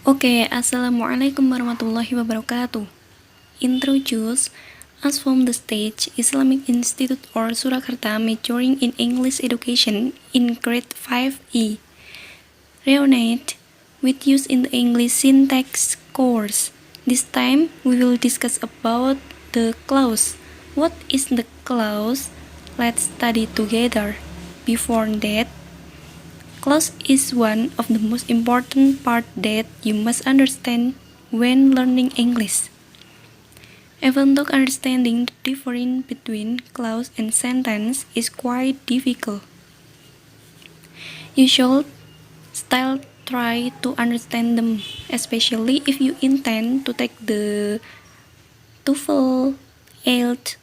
Oke, Assalamualaikum warahmatullahi wabarakatuh. Introduce us from the stage Islamic Institute or Surakarta majoring in English education in grade 5E. Reunite with use in the English syntax course. This time we will discuss about the clause. What is the clause? Let's study together. Before that, clause is one of the most important part that you must understand when learning English. Even though understanding the difference between clause and sentence is quite difficult, you should still try to understand them, especially if you intend to take the TOEFL, IELTS,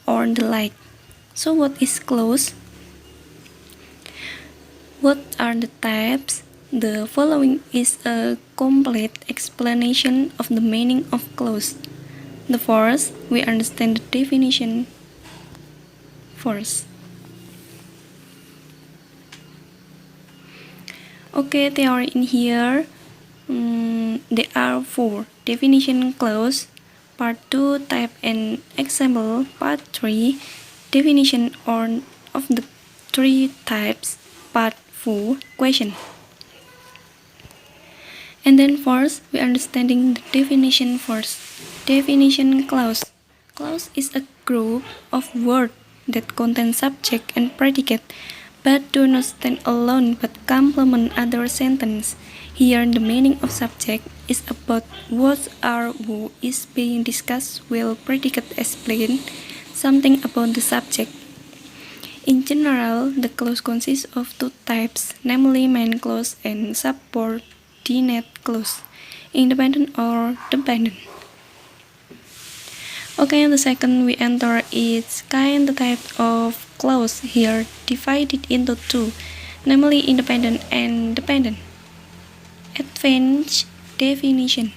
or the like. So what is clause? What are the types? The following is a complete explanation of the meaning of clause. The first, we understand the definition first. Okay, theory in here. There are 4. Definition clause, part 2, type and example, part 3, definition of the 3 types, part 4, question. And then first, we understanding the definition first. Definition clause. Clause is a group of words that contain subject and predicate, but do not stand alone but complement other sentence. Here, the meaning of subject is about what or who is being discussed, while predicate explain something about the subject. In general, the clause consists of 2 types, namely main clause and subordinate clause, independent or dependent. Okay, and the second we enter is kind the type of clause, here divided into 2, namely independent and dependent. Advanced definition.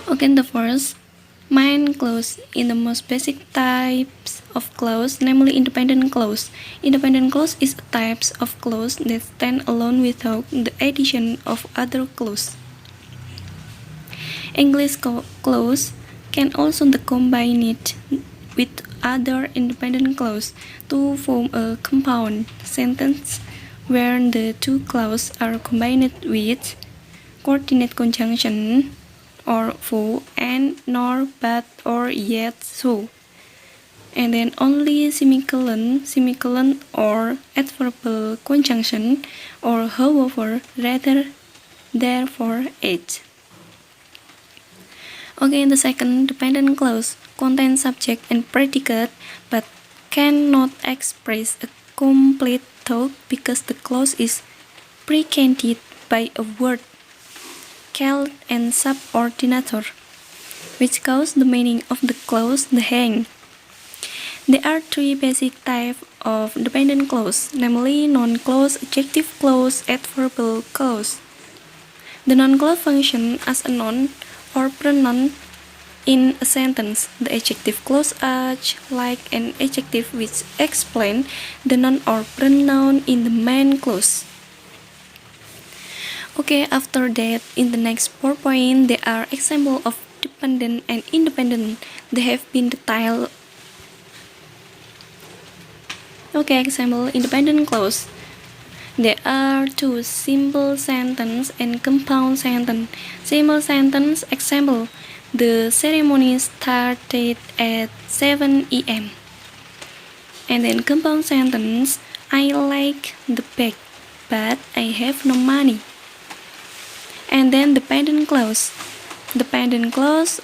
Okay, the first, main clause in the most basic types of clause, namely independent clause. Independent clause is a type of clause that stand alone without the addition of other clause. English clause can also combine it with other independent clause to form a compound sentence where the 2 clauses are combined with coordinate conjunction or for, and, nor, but, or, yet, so. And then only semicolon, or adverbial conjunction, or however, rather, therefore, et. Okay, the second, dependent clause contains subject and predicate, but cannot express a complete thought because the clause is preceded by a word called and subordinator, which cause the meaning of the clause the hang. There are 3 basic types of dependent clause, namely noun clause, adjective clause, adverbial clause. The noun clause functions as a noun or pronoun in a sentence. The adjective clause acts like an adjective which explains the noun or pronoun in the main clause. Okay, after that, in the next 4 points, there are examples of dependent and independent. They have been detailed. Okay, example, independent clause. There are 2, simple sentence and compound sentence. Simple sentence, example, the ceremony started at 7 a.m. And then compound sentence, I like the bag, but I have no money. And then dependent clause. Dependent clause,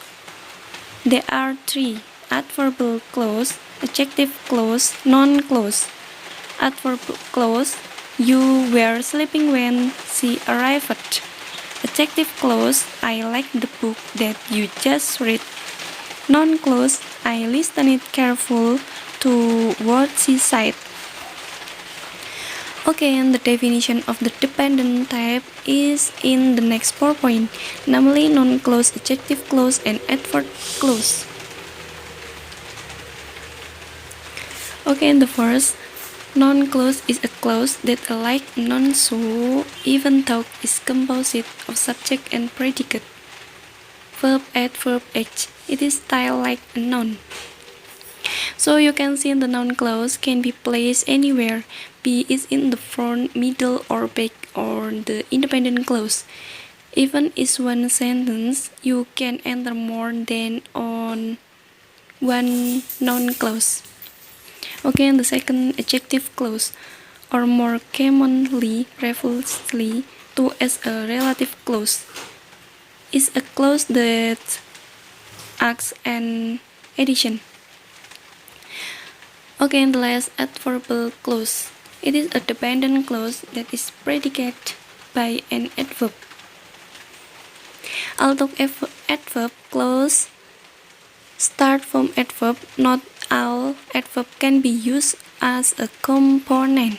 there are 3, adverbial clause, adjective clause, noun clause. Adverbial clause, you were sleeping when she arrived. Adjective clause, I like the book that you just read. Noun clause, I listened carefully to what she said. Okay, and the definition of the dependent type is in the next 4 points, namely noun clause, adjective clause, and adverb clause. Okay, and the first, Noun clause is a clause that, like a noun, so even though is composed of subject and predicate. Verb at verb H. It is styled like a noun. So you can see the noun clause can be placed anywhere, be it in the front, middle, or back, or the independent clause. Even in one sentence, you can enter more than on one noun clause. Okay, and the second adjective clause, or more commonly referred to as a relative clause, is a clause that acts an addition. Okay, and the last adverbial clause. It is a dependent clause that is predicated by an adverb. Although adverb clause start from adverb, not all adverb can be used as a component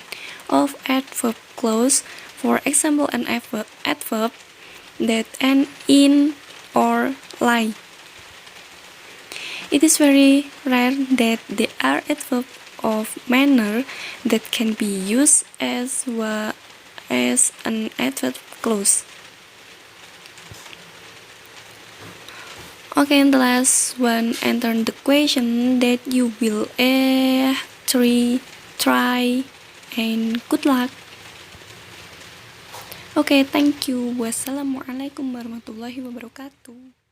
of adverb clause. For example, an adverb that end in or lie. It is very rare that there are adverbs of manner that can be used as well as an adverb clause. Okay, and the last one, enter the question that you will try, and good luck. Okay, thank you. Wassalamualaikum warahmatullahi wabarakatuh.